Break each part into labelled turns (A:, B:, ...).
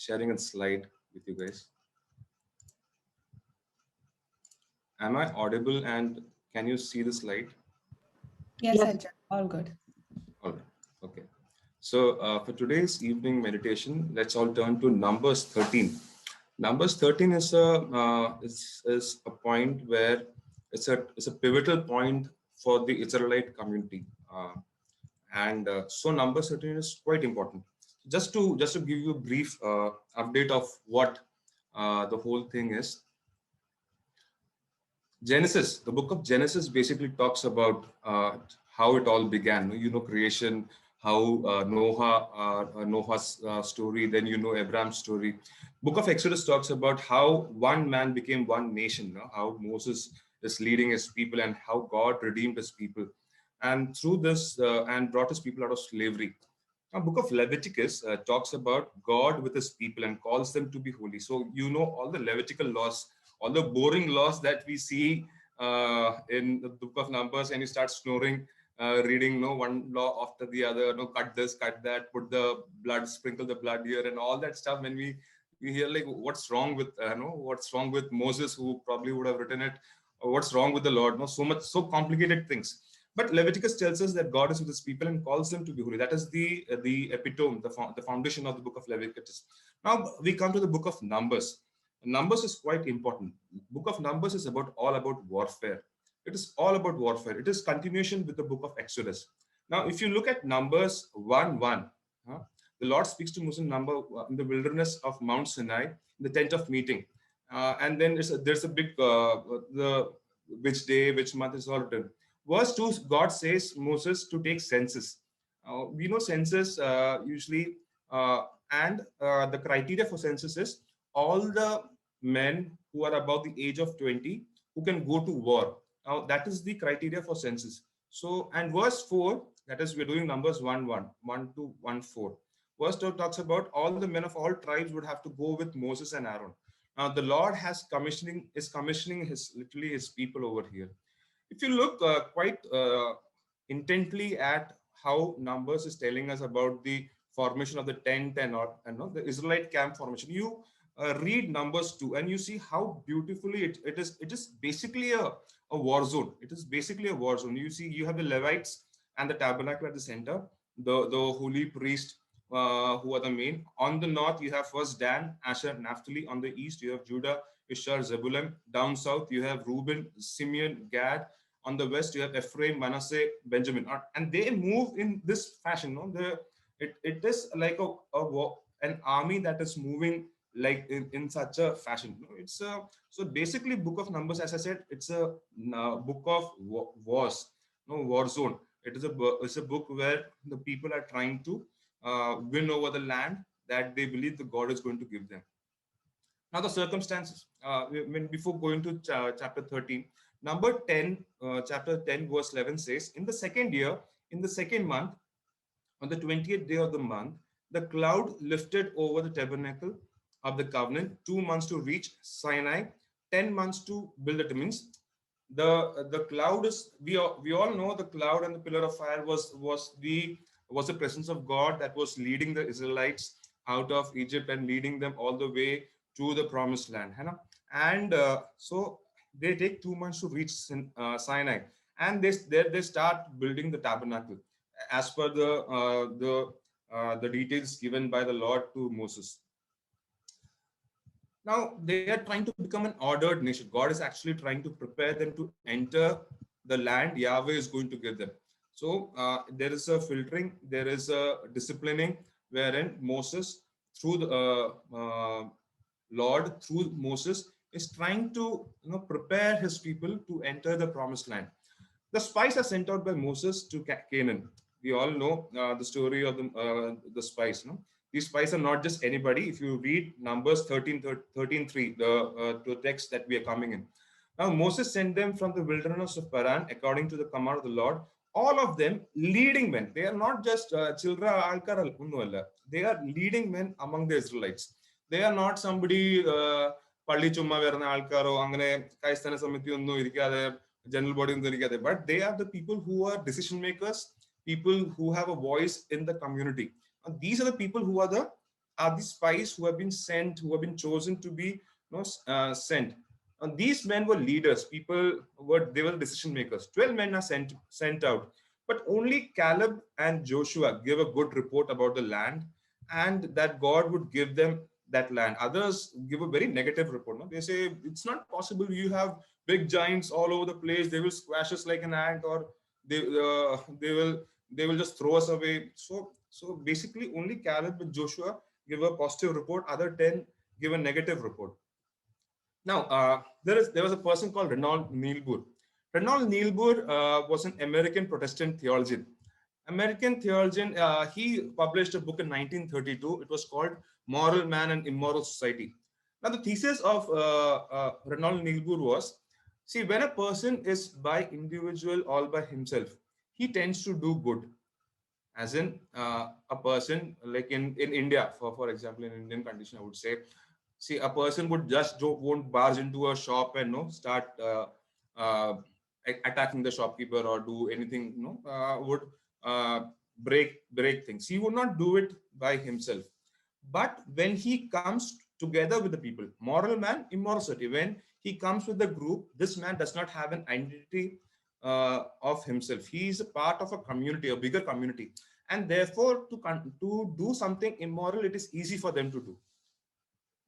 A: sharing a slide with you guys. Am I audible and can you see the slide?
B: Yes, Ajay, all good.
A: All right. Okay. So for today's evening meditation, let's all turn to Numbers 13. Numbers 13 is a point where it's a pivotal point for the Israelite community, and so Numbers 13 is quite important. Just to give you a brief update of what the whole thing is. Genesis, the book of Genesis basically talks about how it all began. Creation, how Noah's story, then Abraham's story. Book of Exodus talks about how one man became one nation, how Moses is leading his people and how God redeemed his people. And through this, and brought his people out of slavery. Now, book of Leviticus talks about God with his people and calls them to be holy. So, all the Levitical laws, all the boring laws that we see in the book of Numbers, and you start snoring, reading one law after the other, cut this, cut that, put the blood, sprinkle the blood here, and all that stuff. When we hear like what's wrong with what's wrong with Moses, who probably would have written it, or what's wrong with the Lord, so much, so complicated things. But Leviticus tells us that God is with his people and calls them to be holy. That is the epitome, the foundation of the book of Leviticus. Now we come to the book of Numbers. Numbers is quite important. Book of Numbers is all about warfare. It is all about warfare. It is continuation with the book of Exodus. Now, if you look at Numbers 1:1, the Lord speaks to Moses in the wilderness of Mount Sinai, in the tent of meeting. And then there's a big, which day, which month is all written. Verse 2, God says Moses to take census. We know census usually, and the criteria for census is all the men who are above the age of 20 who can go to war. Now, that is the criteria for census. So, and verse 4, that is, we're doing Numbers 1:1 to 1:4. Verse 2 talks about all the men of all tribes would have to go with Moses and Aaron. Now, the Lord is commissioning his people over here. If you look quite intently at how Numbers is telling us about the formation of the tent and the Israelite camp formation, you read Numbers 2 and you see how beautifully it is basically a war zone. It is basically a war zone. You see, you have the Levites and the tabernacle at the center, the holy priest who are the main. On the north, you have first Dan, Asher, Naphtali. On the east, you have Judah, Issachar, Zebulun. Down south, you have Reuben, Simeon, Gad. On the west, you have Ephraim, Manasseh, Benjamin. And they move in this fashion. It is like an army that is moving like in such a fashion. So basically, book of Numbers, as I said, it's a book of wars, war zone. It's a book where the people are trying to win over the land that they believe the God is going to give them. Now the circumstances, before going to chapter 13, number 10, chapter 10 verse 11 says, in the second year, in the second month, on the 20th day of the month, the cloud lifted over the tabernacle of the covenant, 2 months to reach Sinai, 10 months to build it. Means the cloud is, we all know the cloud and the pillar of fire was the presence of God that was leading the Israelites out of Egypt and leading them all the way to the promised land. And so they take 2 months to reach Sinai, and they start building the tabernacle as per the details given by the Lord to Moses. Now they are trying to become an ordered nation. God is actually trying to prepare them to enter the land Yahweh is going to give them. So there is a filtering, there is a disciplining, wherein Moses, through the Lord, through Moses, is trying to prepare his people to enter the promised land. The spies are sent out by Moses to Canaan. We all know the story of the spies. These spies are not just anybody. If you read Numbers 13:3, the text that we are coming in. Now Moses sent them from the wilderness of Paran according to the command of the Lord. All of them leading men. They are not just childra alkar. They are leading men among the Israelites. They are not somebody പള്ളി ചുമ്മാ വരുന്ന ആൾക്കാരോ അങ്ങനെ ക്രൈസ്തവ സമിതി ഒന്നും ഇരിക്കാതെ general body but they are the people who are decision makers, people who have a voice in the community. And these are the people who are the are the spies who have been sent, who have been chosen to be sent. And these men were leaders. They were decision makers. 12 men are sent out, but only Caleb and Joshua give a good report about the land, and that God would give them that land. Others give a very negative report. No? They say it's not possible. You have big giants all over the place. They will squash us like an ant, or they will just throw us away. So basically, only Caleb and Joshua give a positive report. Other 10 give a negative report. Now, there was a person called Reynold Nielboer. Reynold Nielboer was an American Protestant theologian. American theologian. He published a book in 1932. It was called Moral Man and Immoral Society. Now, the thesis of Reynold Nielboer was, see, when a person is by individual, all by himself, he tends to do good. As in, a person like in India, for example, in Indian condition, I would say, see, a person would just won't barge into a shop and start uh, attacking the shopkeeper or do anything. Would uh, break things. He would not do it by himself. But when he comes together with the people, moral man, immoral society, when he comes with the group, this man does not have an identity of himself. He is a part of a community, a bigger community, and therefore to do something immoral, it is easy for them to do.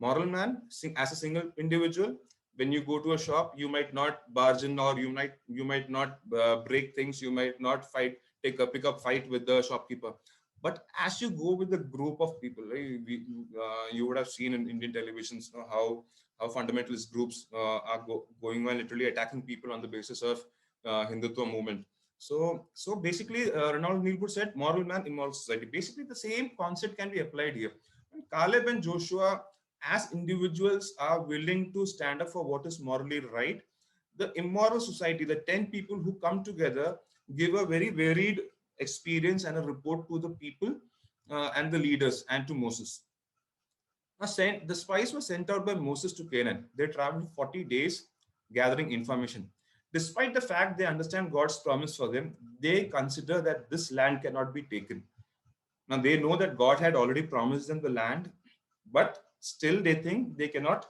A: Moral man, as a single individual, when you go to a shop, you might not barge in, or you might not break things, you might not pick up fight with the shopkeeper. But as you go with a group of people, right, you would have seen in Indian televisions, how fundamentalist groups are going on, literally attacking people on the basis of Hindutva movement. So basically, Reynold Nielboer said, moral man, immoral society. Basically, the same concept can be applied here. And Caleb and Joshua, as individuals, are willing to stand up for what is morally right. The immoral society, the 10 people who come together, give a very varied experience and a report to the people and the leaders and to Moses. Now, the spies were sent out by Moses to Canaan. They traveled 40 days gathering information. Despite the fact they understand God's promise for them, they consider that this land cannot be taken. Now, they know that God had already promised them the land, but still they think they cannot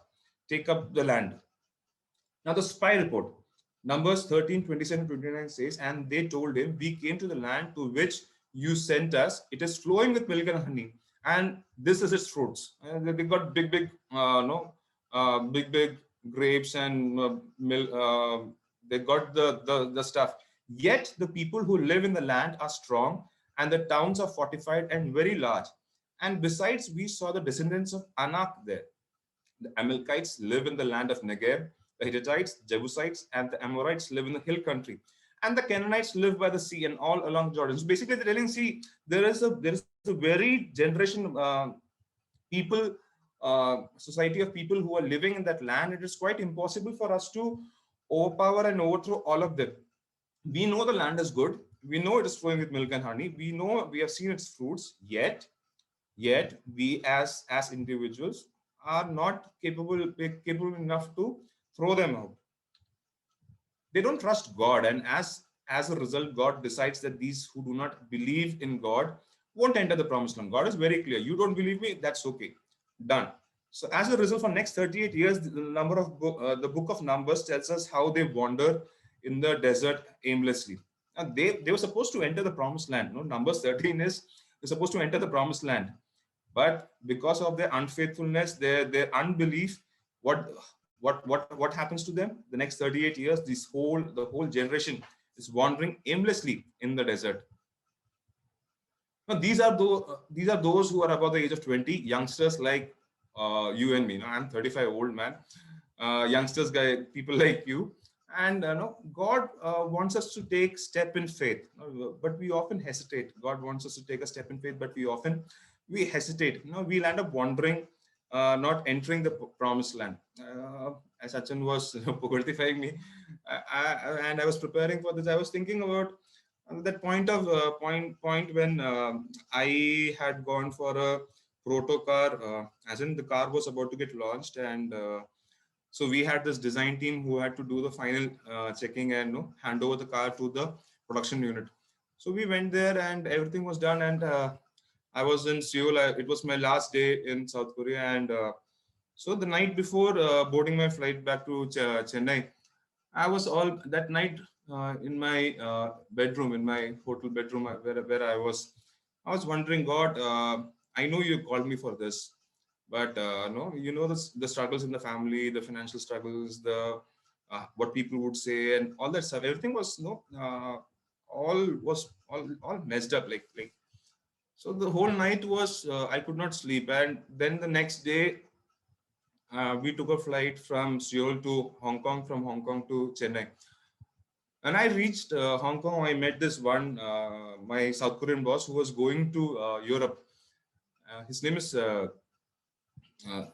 A: take up the land. Now, the spy report, Numbers 13, 27, 29 says, and they told him, we came to the land to which you sent us. It is flowing with milk and honey, and this is its fruits. And they got big, big grapes and milk. They got the stuff. Yet the people who live in the land are strong, and the towns are fortified and very large. And besides, we saw the descendants of Anak there. The Amalekites live in the land of Negev. The Hittites, Jebusites, and the Amorites live in the hill country. And the Canaanites live by the sea and all along Jordan. So basically, they're telling, see, there is a very generation people, society of people who are living in that land. It is quite impossible for us to overpower and overthrow all of them. We know the land is good. We know it is flowing with milk and honey. We know we have seen its fruits. Yet we as individuals are not capable enough to throw them out. They don't trust God, and as a result, God decides that these who do not believe in God won't enter the promised land. God is very clear. You don't believe me, that's okay. Done. So as a result, for next 38 years, the book of Numbers tells us how they wander in the desert aimlessly. Now they were supposed to enter the promised land. No, Numbers 13 is they're supposed to enter the promised land. But because of their unfaithfulness, their unbelief, what happens to them? The next 38 years, the whole generation is wandering aimlessly in the desert. Now, these are those who are above the age of 20, youngsters like you and me. I'm 35, old man. Youngsters, people like you. And God wants us to take step in faith, but we often hesitate. God wants us to take a step in faith, but we hesitate. We'll end up wandering, not entering the promised land. As Sachin was pugurtifying me, and I was preparing for this, I was thinking about that point when I had gone for a proto car, as in the car was about to get launched, and so we had this design team who had to do the final checking and hand over the car to the production unit. So we went there and everything was done, and I was in Seoul. It was my last day in South Korea, and so the night before boarding my flight back to Chennai, I was all that night in my bedroom, in my hotel bedroom, where I was. I was wondering, God, I know you called me for this, but no, you know the struggles in the family, the financial struggles, the what people would say, and all that stuff. Everything was all messed up. Like so, the whole night was I could not sleep, and then the next day we took a flight from Seoul to Hong Kong, from Hong Kong to Chennai. And I reached Hong Kong. I met this one, my South Korean boss who was going to Europe. His name is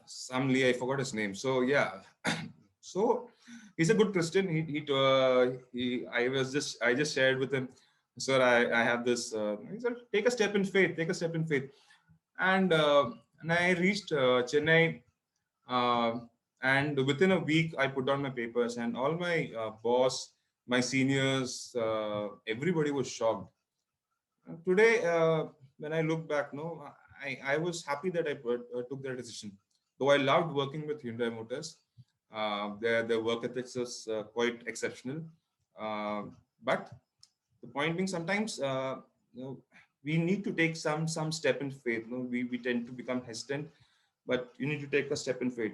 A: Sam Lee. I forgot his name. So yeah, so he's a good Christian. I just shared with him, sir. I have this. He said, take a step in faith. Take a step in faith. And I reached Chennai. Uh, and within a week, I put down my papers, and all my boss, my seniors, everybody was shocked. Today, when I look back, no, I was happy that I took that decision. Though I loved working with Hyundai Motors, their work ethics is quite exceptional. Uh, but the point being, sometimes you know, we need to take some step in faith. You know, we tend to become hesitant, but you need to take a step in faith,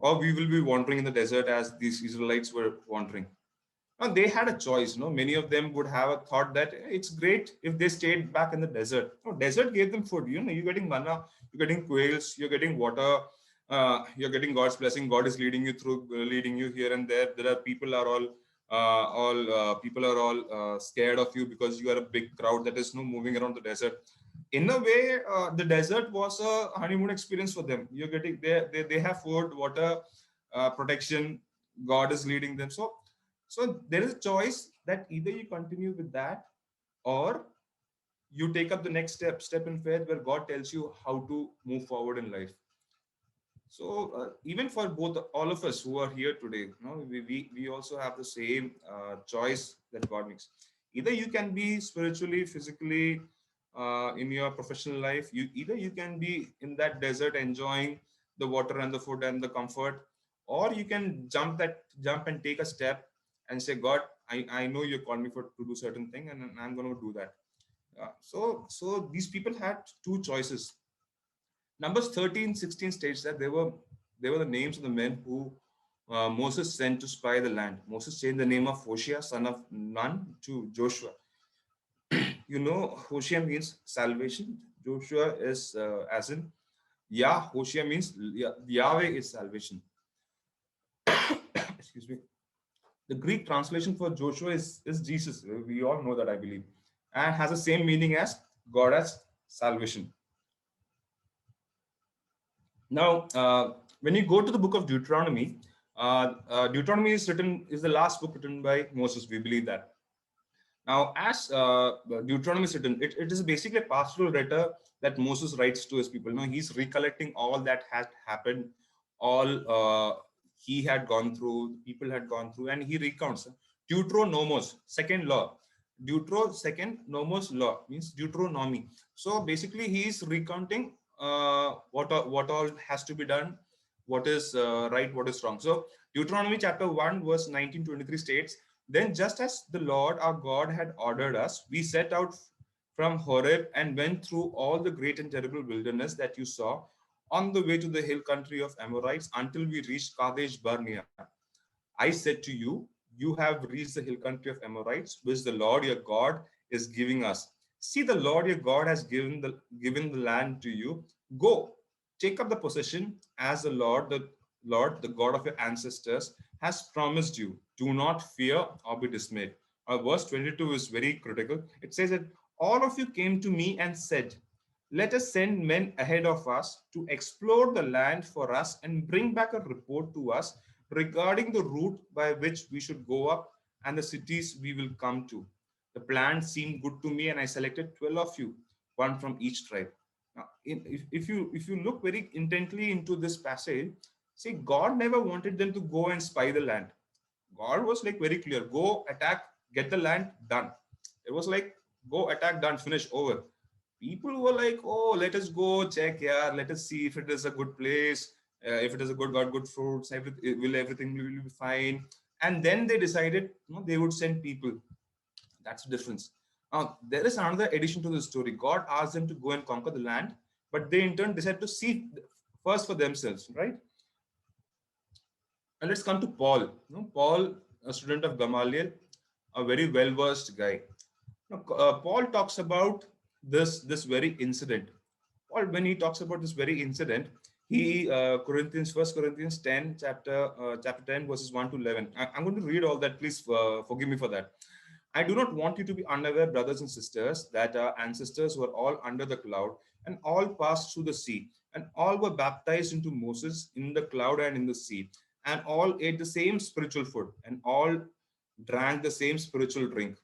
A: or we will be wandering in the desert as these Israelites were wandering. Now, they had a choice. No, many of them would have a thought that it's great if they stayed back in the desert. No, desert gave them food. You know, you're getting manna, you're getting quails, you're getting water, you're getting God's blessing. God is leading you through, leading you here and there. There are people are people are all scared of you because you are a big crowd that is no moving around the desert. In a way, the desert was a honeymoon experience for them. You're getting they have food, water, protection. God is leading them. So there is a choice that either you continue with that, or you take up the next step in faith, where God tells you how to move forward in life. So even for both all of us who are here today, you know, we also have the same choice that God makes. Either you can be spiritually, physically, in your professional life. Either you can be in that desert enjoying the water and the food and the comfort, or you can jump and take a step and say, God, I know you called me for to do certain thing, and I'm going to do that. So these people had two choices. Numbers 13, 16 states that they were the names of the men who Moses sent to spy the land. Moses changed the name of Hoshea, son of Nun, to Joshua. You know, Hoshea means salvation. Joshua is as in Yah. Hoshea means Yahweh is salvation. Excuse me. The Greek translation for Joshua is Jesus. We all know that, I believe, and has the same meaning as God as salvation. Now, when you go to the book of Deuteronomy, Deuteronomy is the last book written by Moses. We believe that. Now, as Deuteronomy is written, it is basically a pastoral letter that Moses writes to his people. Now, he's recollecting all that had happened, all he had gone through, people had gone through, and he recounts. Deuteronomos, second law. Deutero, second, nomos, law, means Deuteronomy. So basically, he is recounting what all has to be done, what is right, what is wrong. So Deuteronomy chapter 1, verse 19-23 states, then just as the Lord our God had ordered us, we set out from Horeb and went through all the great and terrible wilderness that you saw on the way to the hill country of Amorites until we reached Kadesh Barnea. I said to you, you have reached the hill country of Amorites, which the Lord your God is giving us. See, the Lord your God has given the land to you. Go, take up the possession as the God of your ancestors, has promised you. Do not fear or be dismayed. Verse 22 is very critical. It says that all of you came to me and said, let us send men ahead of us to explore the land for us and bring back a report to us regarding the route by which we should go up and the cities we will come to. The plan seemed good to me, and I selected 12 of you, one from each tribe. Now, if you look very intently into this passage, see, God never wanted them to go and spy the land. God was like very clear: go, attack, get the land, done. It was like go, attack, done, finish, over. People were like, oh, let us go check, yeah, let us see if it is a good place, if it is a got good fruits, everything will be fine. And then they decided, they would send people. That's the difference. Now, there is another addition to the story. God asked them to go and conquer the land, but they in turn decided to see first for themselves, right? And let's come to Paul. Paul, a student of Gamaliel, a very well-versed guy. Now, Paul talks about this very incident. Paul, when he talks about this very incident, he First Corinthians 10, chapter 10, verses 1 to 11. I'm going to read all that. Please forgive me for that. I do not want you to be unaware, brothers and sisters, that our ancestors were all under the cloud and all passed through the sea, and all were baptized into Moses in the cloud and in the sea, and all ate the same spiritual food, and all drank the same spiritual drink.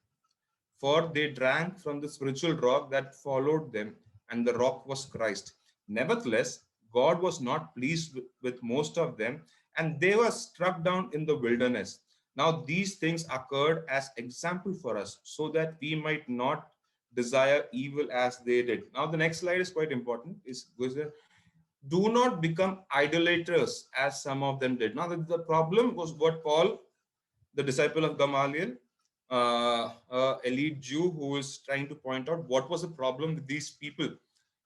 A: For they drank from the spiritual rock that followed them, and the rock was Christ. Nevertheless, God was not pleased with most of them, and they were struck down in the wilderness. Now, these things occurred as example for us, so that we might not desire evil as they did. Now, the next slide is quite important. Do not become idolaters as some of them did. Now, the problem was what Paul, the disciple of Gamaliel, elite Jew who is trying to point out what was the problem with these people.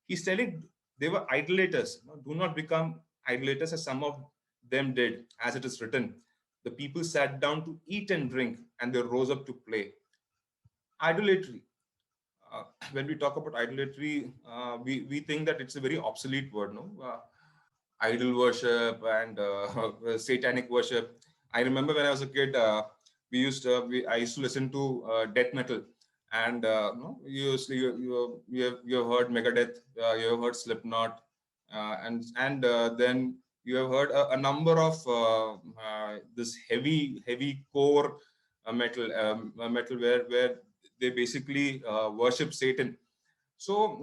A: He's telling they were idolaters. Do not become idolaters as some of them did, as it is written. The people sat down to eat and drink, and they rose up to play. Idolatry. When we talk about idolatry, we think that it's a very obsolete word, no? Idol worship and satanic worship. I remember when I was a kid, I used to listen to death metal, and you have heard Megadeth, you have heard Slipknot, and then you have heard a number of this heavy core metal where they basically worship Satan. So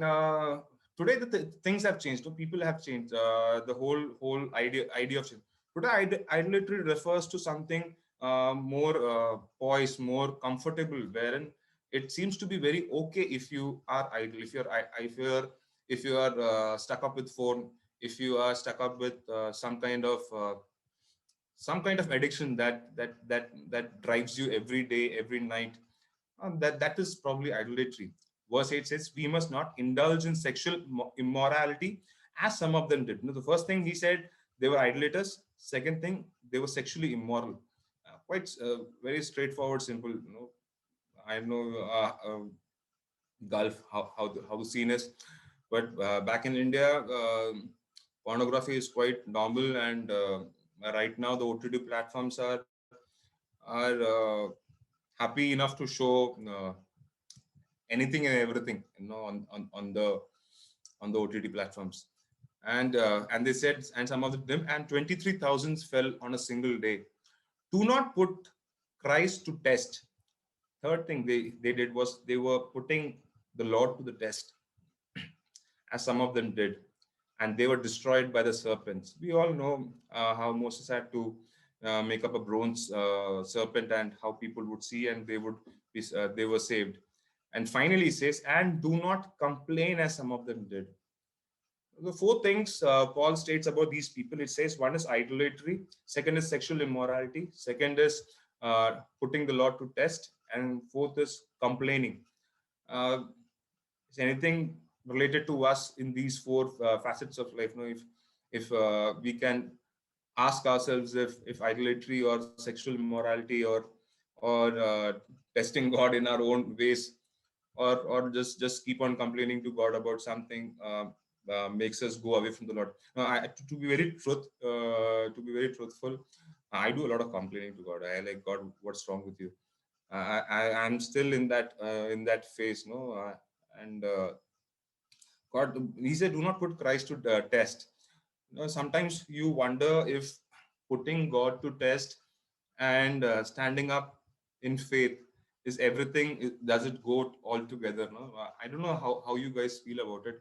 A: today things have changed. So people have changed. The whole idea of change. Today, idolatry refers to something more poised, more comfortable, wherein it seems to be very okay if you are idle, if you are stuck up with phone, if you are stuck up with some kind of addiction that drives you every day, every night. That is probably idolatry. Verse 8 says, we must not indulge in sexual immorality as some of them did. The first thing he said, they were idolaters. Second thing, they were sexually immoral. Quite very straightforward, simple. I know Gulf, how the scene is. But back in India, pornography is quite normal, and right now the OTT platforms are happy enough to show anything and everything, on the OTT platforms. And they said, and some of them, and 23,000 fell on a single day. Do not put Christ to test. Third thing they did was they were putting the Lord to the test, as some of them did, and they were destroyed by the serpents. We all know how Moses had to make up a bronze serpent, and how people would see, and they were saved. And finally, he says, and do not complain as some of them did. The four things Paul states about these people, it says one is idolatry, second is sexual immorality, second is putting the Lord to test, and fourth is complaining. Is anything related to us in these four facets of life? If we can ask ourselves if idolatry or sexual immorality or testing God in our own ways, or just keep on complaining to God about something makes us go away from the Lord. To be very truthful, I do a lot of complaining to God. I like, God, what's wrong with you? I'm still in that phase, and God, he said, do not put Christ to test. Sometimes you wonder if putting God to test and standing up in faith is everything. Does it go all together? No, I don't know how you guys feel about it.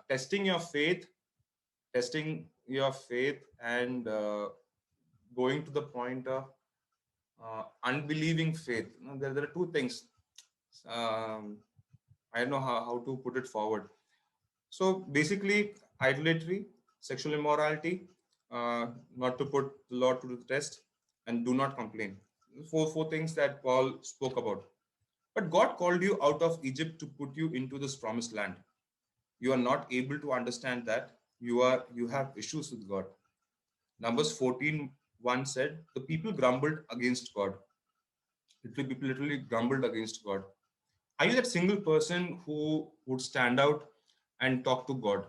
A: Testing your faith, and going to the point of unbelieving faith. There are two things. I don't know how to put it forward. So basically, idolatry, sexual immorality, not to put the Lord to the test, and do not complain. Four things that Paul spoke about. But God called you out of Egypt to put you into this promised land. You are not able to understand that. You have issues with God. Numbers 14:1 said, the people grumbled against God. Literally, people literally grumbled against God. Are you that single person who would stand out and talk to God?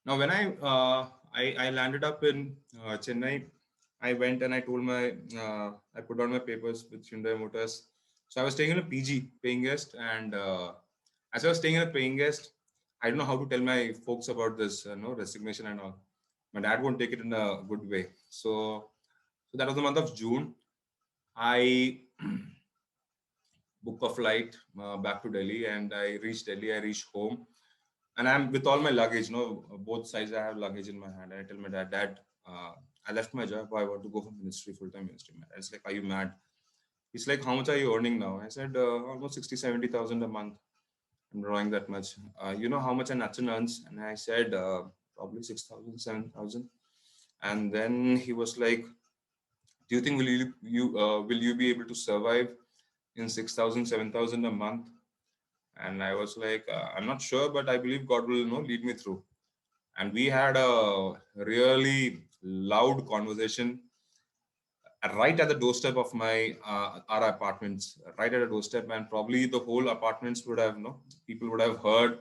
A: Now, when I landed up in Chennai, I went and I told I put on my papers with Hyundai Motors. So I was staying in a PG, paying guest, and as I was staying in a paying guest, I don't know how to tell my folks about this, resignation and all. My dad won't take it in a good way. So that was the month of June. I booked a flight back to Delhi, and I reached Delhi. I reached home, and I'm with all my luggage. Both sides I have luggage in my hand. And I tell my dad, Dad, I left my job. I want to go for ministry, full-time ministry. It's like, are you mad? He's like, how much are you earning now? I said, almost 60,000-70,000 a month. I'm drawing that much. You know how much an Achan earns? And I said, probably 6,000, 7,000. And then he was like, do you think will you be able to survive in 6,000, 7,000 a month? And I was like, I'm not sure, but I believe God will lead me through. And we had a really loud conversation right at the doorstep of our apartments, right at the doorstep, and probably the whole apartments would have people would have heard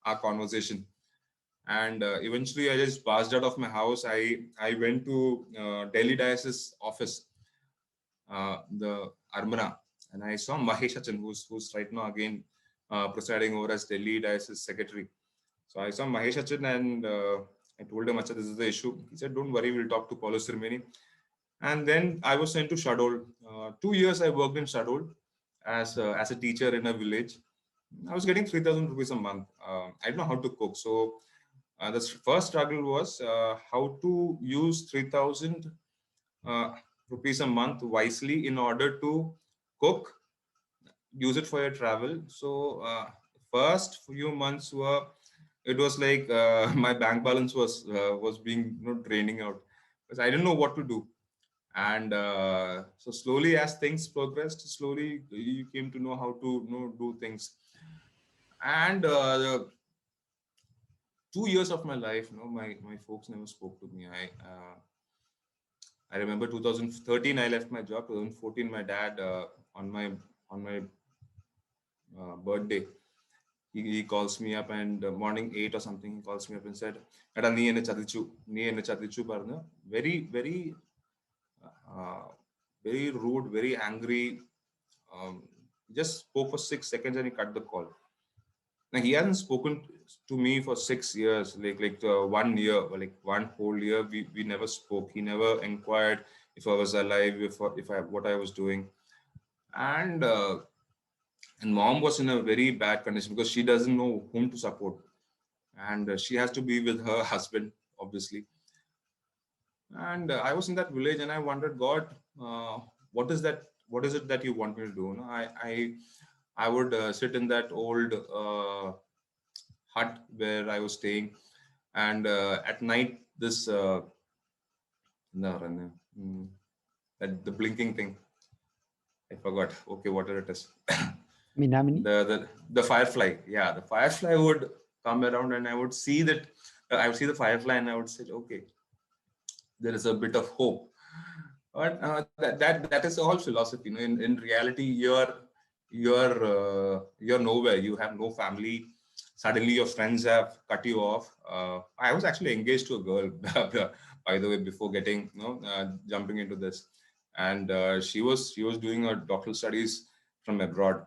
A: our conversation. And eventually I just passed out of my house. I went to Delhi Diocese office, the Armana, and I saw Mahesh Achan, who's right now again presiding over as Delhi Diocese secretary. So I saw Mahesh Achan, and I told him, Acha, this is the issue. He said, don't worry, we'll talk to Paulo Sirmeni. And then I was sent to Shadol. 2 years I worked in Shadol as a teacher in a village. I was getting 3,000 rupees a month. I don't know how to cook. So the first struggle was how to use 3,000 uh, rupees a month wisely in order to cook, use it for your travel. So first few months were, it was like my bank balance was being draining out because I didn't know what to do. And so slowly as things progressed, slowly you came to know how to do things. And 2 years of my life, my folks never spoke to me. I remember 2013 I left my job. 2014 my dad on my birthday, he calls me up, and morning 8 or something, he calls me up and said, "Eda nee enne chadichu parnu." Very uh, very rude, very angry. Um, he just spoke for 6 seconds and he cut the call. Now he hasn't spoken to me for 6 years, like 1 year, or like one whole year. We never spoke. He never inquired if I was alive, if I what I was doing, and and mom was in a very bad condition because she doesn't know whom to support, and she has to be with her husband, obviously. And I was in that village, and I wondered, God, what is that? What is it that you want me to do? No, I would sit in that old hut where I was staying, and at night, this no, that the blinking thing, I forgot. Okay, whatever it is.
C: Minamini?
A: The firefly. Yeah, the firefly would come around, and I would see that. I would see the firefly, and I would say, okay, there is a bit of hope. But that is all philosophy. In reality, you're nowhere. You have no family. Suddenly, your friends have cut you off. I was actually engaged to a girl, by the way, before getting jumping into this, and she was doing her doctoral studies from abroad,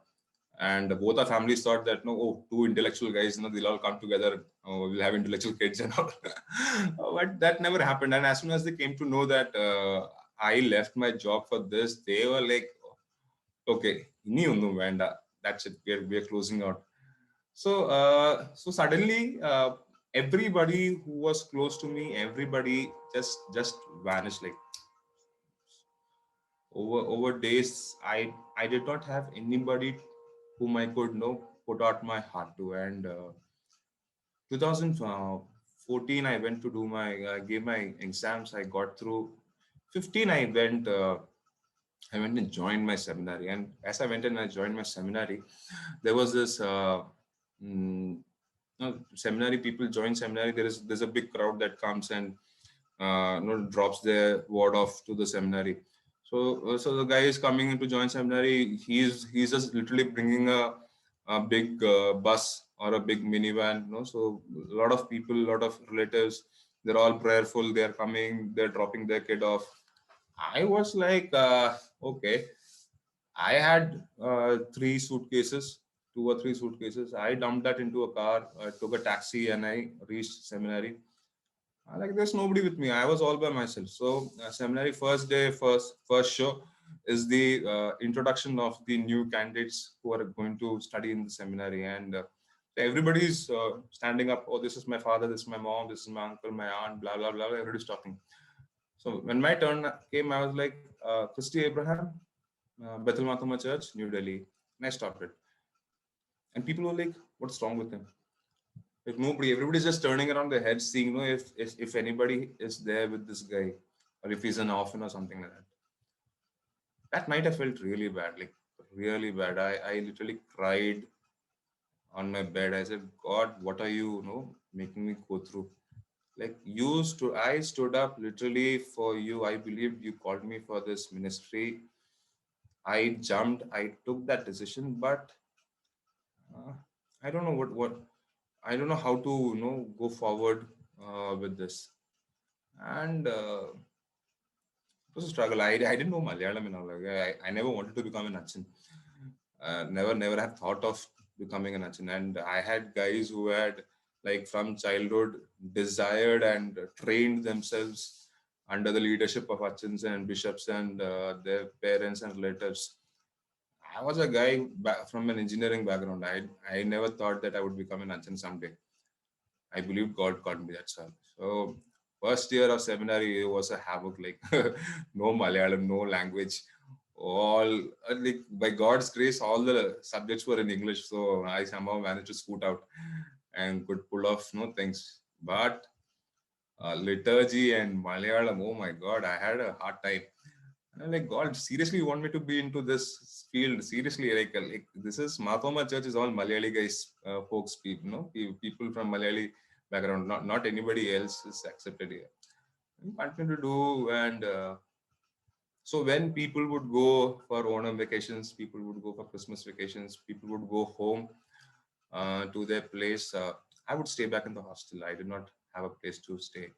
A: and both our families thought that no, oh, two intellectual guys, they'll all come together, we'll have intellectual kids and all. But that never happened. And as soon as they came to know that I left my job for this, they were like, okay, that's it, we're closing out. So suddenly everybody who was close to me, everybody just vanished. Like over days, I did not have anybody whom I could put out my heart to. And 2014, I went to do gave my exams. I got through. 15, I went and joined my seminary. And as I went and I joined my seminary, there was this mm, seminary people join seminary. There's a big crowd that comes and drops their word off to the seminary. So the guy is coming in to join seminary. He's just literally bringing a big bus or a big minivan. So a lot of people, a lot of relatives, they're all prayerful. They're coming. They're dropping their kid off. I was like, okay. I had three suitcases, 2 or 3 suitcases. I dumped that into a car, took a taxi, and I reached seminary. Like there's nobody with me. I was all by myself. So seminary first day, first show is the introduction of the new candidates who are going to study in the seminary, and everybody's standing up. Oh, this is my father, this is my mom, this is my uncle, my aunt, blah blah blah. Everybody's talking. So when my turn came, I was like, Christy Abraham, Bethel Mathuma Church, New Delhi. And I stopped it. And people were like, what's wrong with him? Like nobody, everybody's just turning around their heads, seeing if anybody is there with this guy, or if he's an orphan or something like that. That night I felt really bad, like really bad. I literally cried on my bed. I said, God, what are you, making me go through? Like I stood up literally for you. I believed you called me for this ministry. I jumped, I took that decision, but I don't know what I don't know how to go forward with this. And it was a struggle. I didn't know Malayalam and all. Like, I never wanted to become an Achin. Never have thought of becoming an Achin. And I had guys who had, like, from childhood desired and trained themselves under the leadership of Achins and bishops and their parents and relatives. I was a guy from an engineering background. I never thought that I would become an Achin someday. I believe God called me, that's all. So first year of seminary was a havoc, like no Malayalam, no language. All like by God's grace, all the subjects were in English. So I somehow managed to scoot out and could pull off things. But liturgy and Malayalam, oh my God, I had a hard time. And I'm like, God, seriously, you want me to be into this field? Seriously, like this is Mathoma Church is all Malayali guys, folks, people from Malayali background. Not anybody else is accepted here. We continue to do, and so when people would go for Onam vacations, people would go for Christmas vacations, people would go home to their place. I would stay back in the hostel. I did not have a place to stay.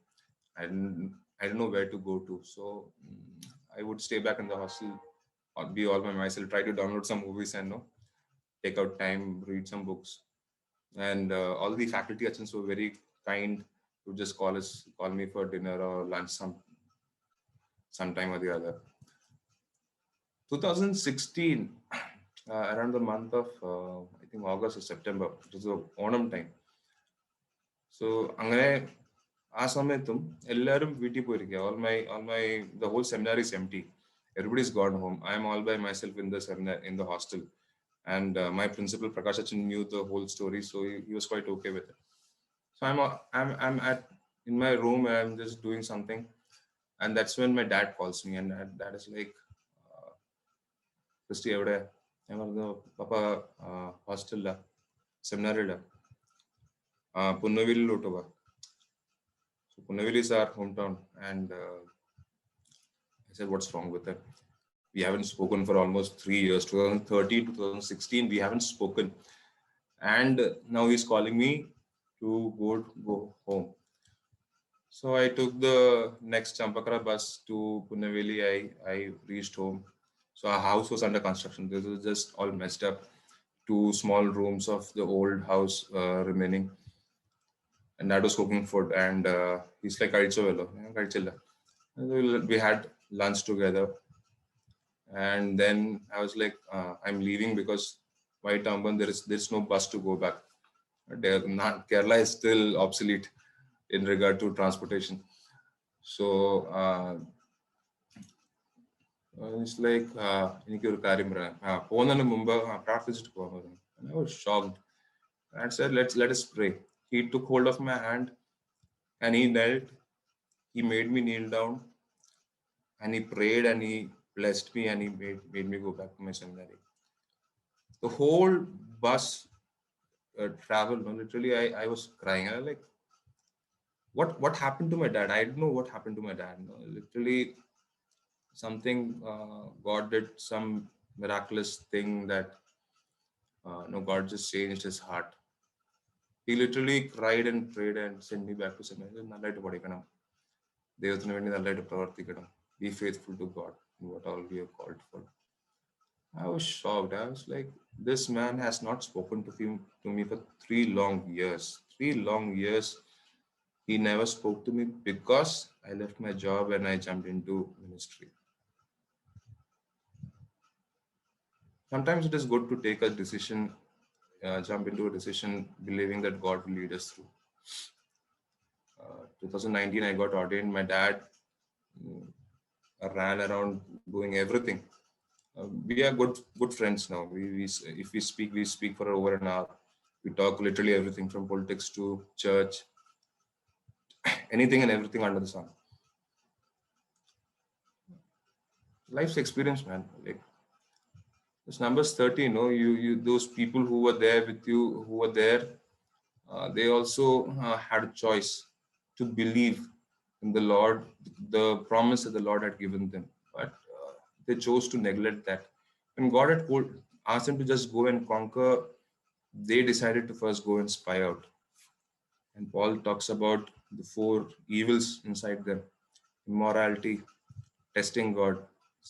A: I didn't know where to go to. So I would stay back in the hostel, or be all by myself, try to download some movies and take out time, read some books. And all the faculty attendants were very kind to just call me for dinner or lunch sometime or the other. 2016, around the month of I think August or September, it was the Onam time. So അങ്ങനെ ആ സമയത്തും എല്ലാവരും വീട്ടിൽ പോയിരിക്കുക. all my the whole seminar is empty. Everybody's gone home. I am all by myself in the seminar, in the hostel. And my principal Prakash Achin knew the whole story, so he was quite okay with it. So I'm in my room, I'm just doing something, and that's when my dad calls me, and dad is like, Christy, എവിടെ? ഞാൻ പറഞ്ഞു, പപ്പ ഹോസ്റ്റലില്ല, സെമിനാറില്ല, പുന്നവേലിലോട്ട് വാ. So Punaveli is our hometown, and I said, what's wrong with it? We haven't spoken for almost 3 years, 2013, 2016, we haven't spoken. And now he's calling me to go home. So I took the next Champakara bus to Punaveli. I reached home. So our house was under construction. This was just all messed up. 2 small rooms of the old house remaining. And Dad was cooking food, and he's like, we had lunch together. And then I was like, I'm leaving because White Amban, there's no bus to go back. Kerala is still obsolete in regard to transportation. So it's like, എനിക്കൊരു കാര്യം പറയാം, പോകുന്നതിന് മുമ്പ് പ്രാർത്ഥിച്ചിട്ട് പോകാൻ പറഞ്ഞു. And I was shocked. And said, let us pray. He took hold of my hand and he knelt. He made me kneel down and he prayed and he blessed me and he made me go back to my seminary. The whole bus travel, no, literally, I was crying. I was like, what happened to my dad? I don't know what happened to my dad. No, literally, something God did some miraculous thing that no, God just changed his heart. He literally cried and prayed and sent me back to seminary. നല്ലതായിട്ട് പഠിക്കണം ദൈവത്തിന് വേണ്ടി നല്ലതായിട്ട് പ്രവർത്തിക്കണം be faithful to God in what all we are called for. I was shocked. I was like, this man has not spoken to me for 3 long years. 3 long years he never spoke to me because I left my job and I jumped into ministry. Sometimes it is good to take a decision, jump into a decision believing that God will lead us through. 2019 I got ordained. My dad ran around doing everything. We are good friends now. If we speak for over an hour. We talk literally everything from politics to church, anything and everything under the sun. Life's experience, man. Like this number's 30. No, you those people who were there with you, who were there, they also had a choice to believe in the Lord, the promise that the Lord had given them, but they chose to neglect that. When God had asked them to just go and conquer, they decided to first go and spy out. And Paul talks about the 4 evils inside them: immorality, testing God,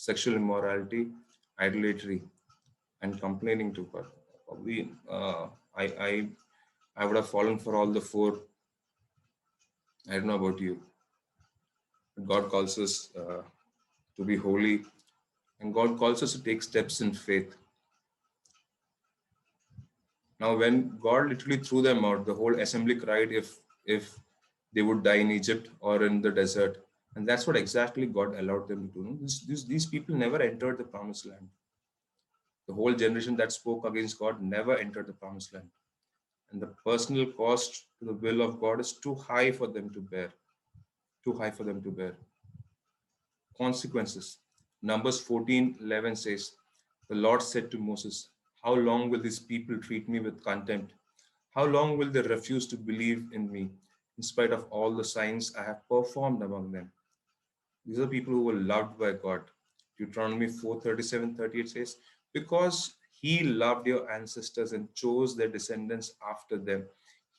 A: sexual immorality, idolatry, and complaining to God. Probably, I would have fallen for all the 4. I don't know about you. God calls us to be holy, and God calls us to take steps in faith. Now, when God literally threw them out, the whole assembly cried if they would die in Egypt or in the desert. And that's what exactly God allowed them to do. These people never entered the promised land. The whole generation that spoke against God never entered the promised land. And the personal cost to the will of God is too high for them to bear. Too high for them to bear. Consequences. Numbers 14:11 says, the Lord said to Moses, how long will these people treat me with contempt? How long will they refuse to believe in me in spite of all the signs I have performed among them? These are people who were loved by God. Deuteronomy 4:37-38 says, because he loved your ancestors and chose their descendants after them,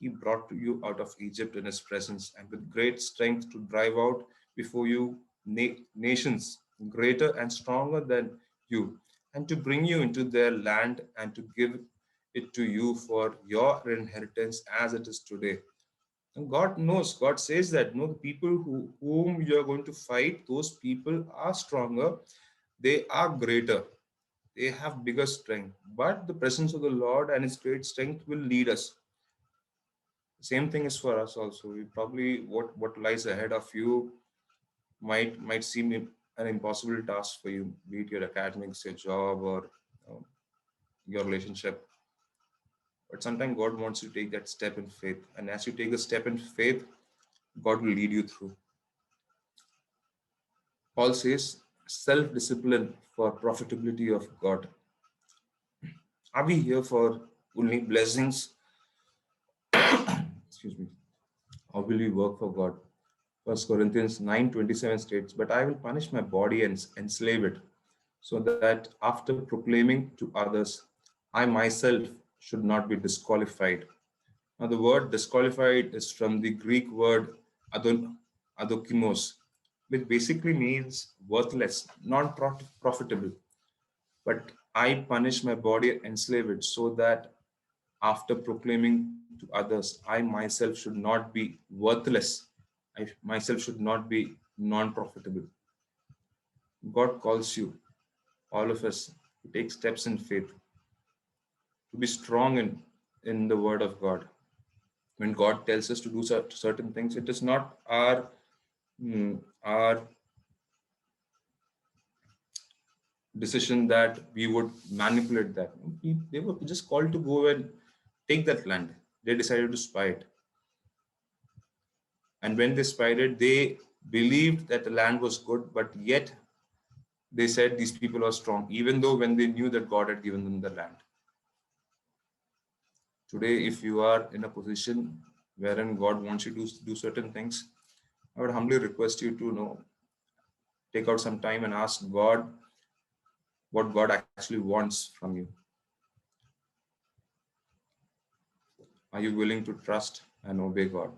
A: he brought you out of Egypt in his presence and with great strength to drive out before you nations greater and stronger than you, and to bring you into their land and to give it to you for your inheritance as it is today. And God knows, God says that no, the people whom you are going to fight, those people are stronger, they are greater, they have bigger strength. But the presence of the Lord and his great strength will lead us. Same thing is for us also. We probably what lies ahead of you might seem an impossible task for you, be it your academics, your job, or your relationship. But sometimes God wants you to take that step in faith. And as you take the step in faith, God will lead you through. Paul says, self-discipline for profitability of God. Are we here for only blessings? Excuse me. Or will we work for God? 1 Corinthians 9:27 states, but I will punish my body and enslave it, so that after proclaiming to others, I myself should not be disqualified. Now, the word disqualified is from the Greek word adokimos, which basically means worthless, non-profitable. But I punish my body and enslave it, so that after proclaiming to others, I myself should not be worthless. I myself should not be non-profitable. God calls you, all of us, to take steps in faith, to be strong in the word of God. When God tells us to do certain things, it is not our decision that we would manipulate that. They were just called to go and take that land. They decided to spy it. And when they spied it, they believed that the land was good, but yet they said these people are strong, even though when they knew that God had given them the land. Today, if you are in a position wherein God wants you to do certain things, I would humbly request you to take out some time and ask God what God actually wants from you. Are you willing to trust and obey God?